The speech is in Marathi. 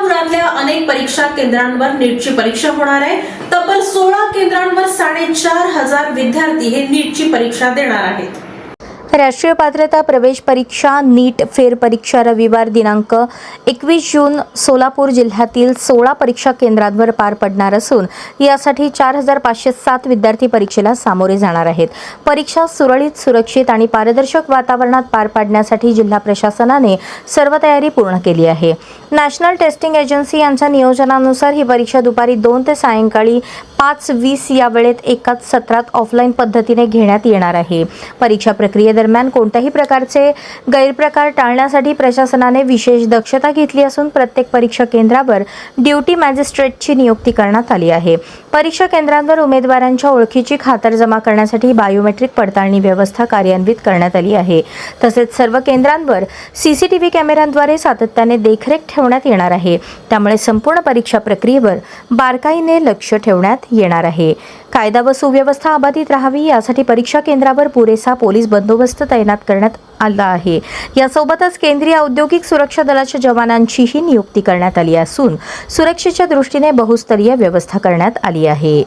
सोलापुरातल्या अनेक परीक्षा केंद्रांवर नीटची परीक्षा होणार आहे। तब्बल 16 केंद्रांवर 4,500 विद्यार्थी हे नीटची परीक्षा देणार आहेत। राष्ट्रीय पात्रता प्रवेश परीक्षा नीट फेर परीक्षा रविवार दिनांक 21 जून सोलापूर जिल्ह्यातील 16 परीक्षा केंद्रांवर पार पडणार असून यासाठी 4,507 विद्यार्थी परीक्षेला सामोरे जाणार आहेत। परीक्षा सुरळीत, सुरक्षित आणि पारदर्शक वातावरणात पार पाडण्यासाठी जिल्हा प्रशासनाने सर्व तयारी पूर्ण केली आहे। नॅशनल टेस्टिंग एजन्सी यांच्या नियोजनानुसार ही परीक्षा दुपारी 2 ते सायंकाळी 5:20 या वेळेत एकाच सत्रात ऑफलाईन पद्धतीने घेण्यात येणार आहे। परीक्षा प्रक्रियेदरम्यान कोणत्याही प्रकारचे गैरप्रकार टाळण्यासाठी प्रशासनाने विशेष दक्षता घेतली असून प्रत्येक परीक्षा केंद्रावर ड्युटी मॅजिस्ट्रेटची नियुक्ती करण्यात आली आहे। परीक्षा केंद्रांवर उमेदवारांच्या ओळखीची खातरजमा करण्यासाठी बायोमेट्रिक पडताळणी व्यवस्था कार्यान्वित करण्यात आली आहे। तसेच सर्व केंद्रांवर सीसीटीव्ही कॅमेऱ्यांद्वारे सातत्याने देखरेख ठेवण्यात येणार आहे। त्यामुळे संपूर्ण परीक्षा प्रक्रियेवर बारकाईने लक्ष ठेवण्यात येणार आहे। कायदा व सुव्यवस्था अबाधित राहावी यासाठी परीक्षा केंद्रावर पुरेसा पोलीस बंदोबस्त तैनात करण्यात आला आहे। यासोबतच केंद्रीय औद्योगिक सुरक्षा दलाच्या जवानांचीही नियुक्ती करण्यात आली असून सुरक्षेच्या दृष्टीने बहुस्तरीय व्यवस्था करण्यात आली आहे।